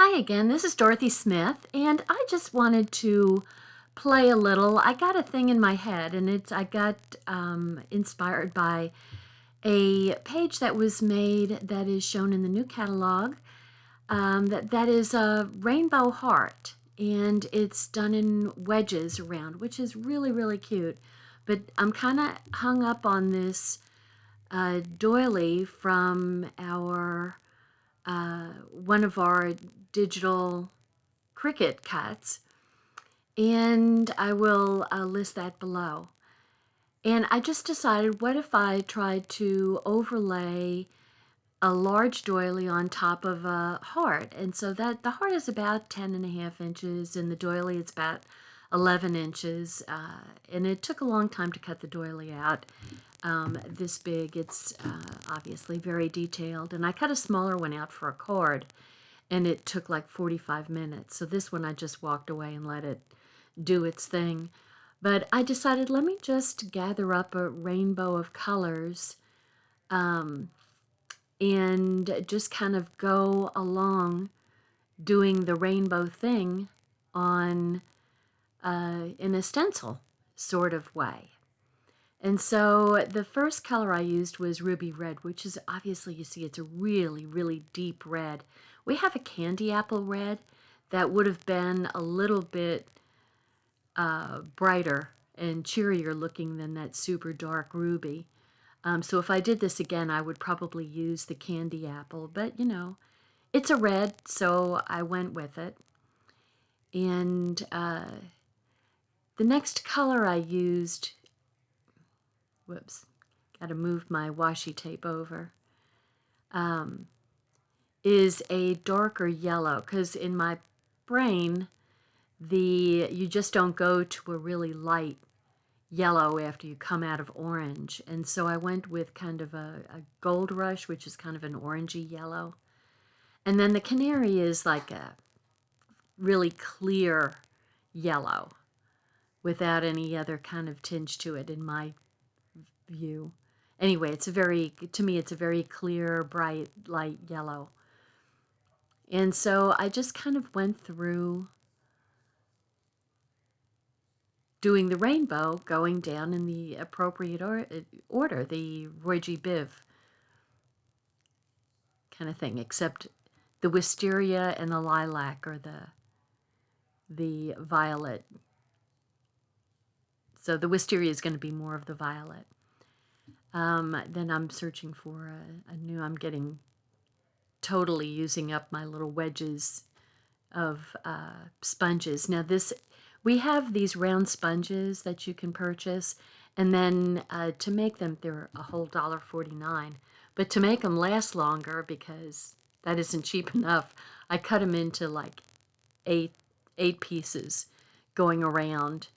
Hi again, this is Dorothy Smith, and I just wanted to play a little. I got a thing in my head, and I got inspired by a page that was made that is shown in the new catalog. That is a rainbow heart, and it's done in wedges around, which is really, really cute. But I'm kind of hung up on this doily from our one of our digital Cricut cuts, and I will list that below. And I just decided, what if I tried to overlay a large doily on top of a heart? And so that the heart is about 10.5 inches, and the doily is about 11 inches. And it took a long time to cut the doily out. This big, it's obviously very detailed. And I cut a smaller one out for a card, and it took like 45 minutes. So this one I just walked away and let it do its thing. But I decided, let me just gather up a rainbow of colors and just kind of go along doing the rainbow thing on in a stencil sort of way. And so the first color I used was ruby red, which is obviously, you see, it's a really, really deep red. We have a candy apple red that would have been a little bit brighter and cheerier looking than that super dark ruby. So if I did this again, I would probably use the candy apple, but you know, it's a red, so I went with it. And the next color I used, whoops, got to move my washi tape over, is a darker yellow, because in my brain, you just don't go to a really light yellow after you come out of orange. And so I went with kind of a gold rush, which is kind of an orangey yellow. And then the canary is like a really clear yellow without any other kind of tinge to it in my view. Anyway, to me, it's a very clear, bright, light yellow. And so I just kind of went through doing the rainbow, going down in the appropriate order, the Roy G. Biv kind of thing, except the wisteria and the lilac are the violet. So the wisteria is going to be more of the violet. Then I'm searching for a new, I'm getting totally using up my little wedges of sponges. Now we have these round sponges that you can purchase, and then to make them, they're a whole $1.49. But to make them last longer, because that isn't cheap enough, I cut them into like eight pieces going around.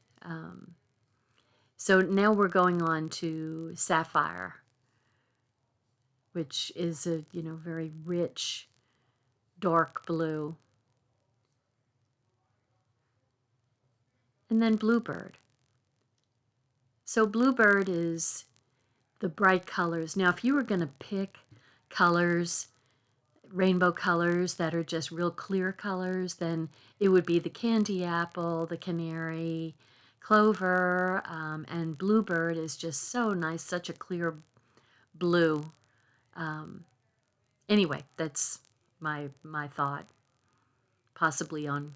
So now we're going on to sapphire, which is a very rich dark blue. And then bluebird. So bluebird is the bright colors. Now, if you were going to pick colors, rainbow colors that are just real clear colors, then it would be the candy apple, the canary, clover, and bluebird is just so nice, such a clear blue. Anyway, that's my thought, possibly on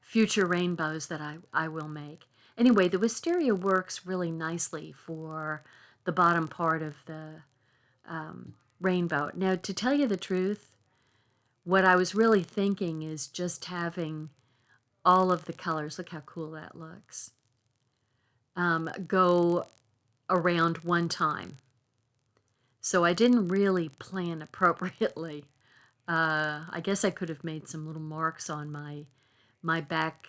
future rainbows that I will make. Anyway, the wisteria works really nicely for the bottom part of the rainbow. Now, to tell you the truth, what I was really thinking is just having all of the colors, look how cool that looks, go around one time. So I didn't really plan appropriately. I guess I could have made some little marks on my back,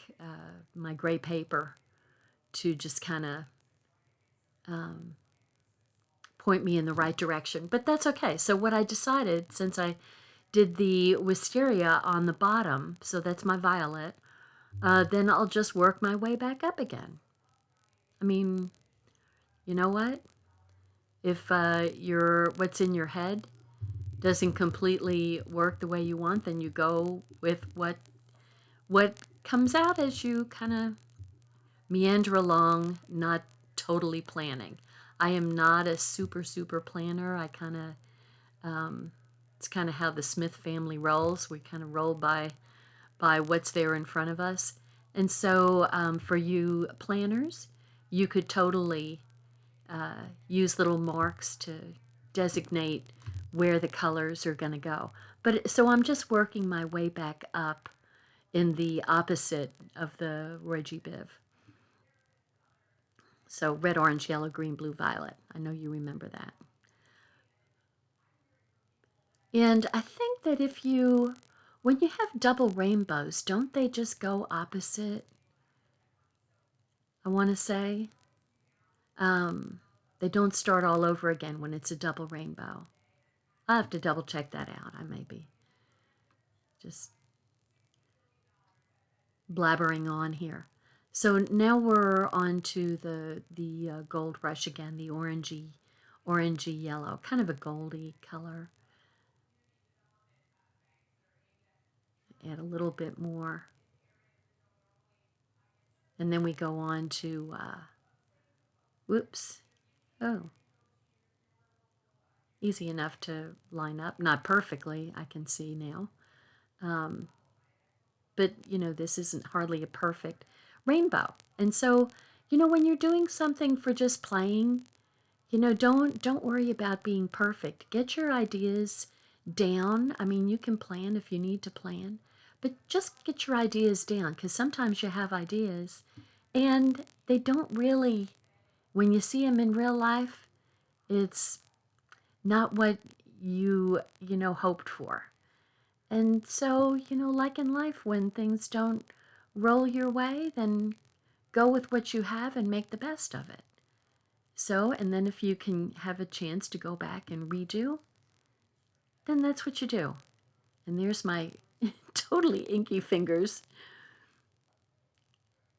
my gray paper, to just kind of point me in the right direction. But that's okay. So what I decided, since I did the wisteria on the bottom, so that's my violet, then I'll just work my way back up again. I mean, you know what? If what's in your head doesn't completely work the way you want, then you go with what comes out as you kind of meander along, not totally planning. I am not a super planner. I kind of it's kind of how the Smith family rolls. We kind of roll by what's there in front of us. And so for you planners, you could totally use little marks to designate where the colors are going to go. But so I'm just working my way back up in the opposite of the Roy G. Biv. So red, orange, yellow, green, blue, violet. I know you remember that. And I think that when you have double rainbows, don't they just go opposite? I want to say. They don't start all over again when it's a double rainbow. I'll have to double check that out. I may be just blabbering on here. So now we're on to the gold rush again, the orangey yellow, kind of a goldy color. Add a little bit more. And then we go on to, whoops, oh, easy enough to line up. Not perfectly, I can see now. But, you know, this isn't hardly a perfect rainbow. And so, you know, when you're doing something for just playing, you know, don't worry about being perfect. Get your ideas down. I mean, you can plan if you need to plan, but just get your ideas down, because sometimes you have ideas and they don't really, when you see them in real life, it's not what you know, hoped for. And so, you know, like in life, when things don't roll your way, then go with what you have and make the best of it. So, and then if you can have a chance to go back and redo, then that's what you do. And there's my totally inky fingers.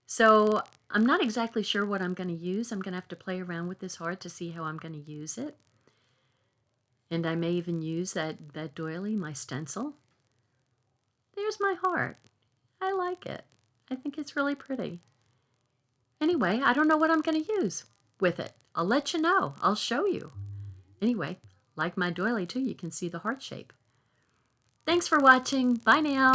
So I'm not exactly sure what I'm going to use. I'm going to have to play around with this heart to see how I'm going to use it. And I may even use that doily, my stencil. There's my heart. I like it. I think it's really pretty. Anyway, I don't know what I'm going to use with it. I'll let you know. I'll show you. Anyway, like my doily too, you can see the heart shape. Thanks for watching. Bye now.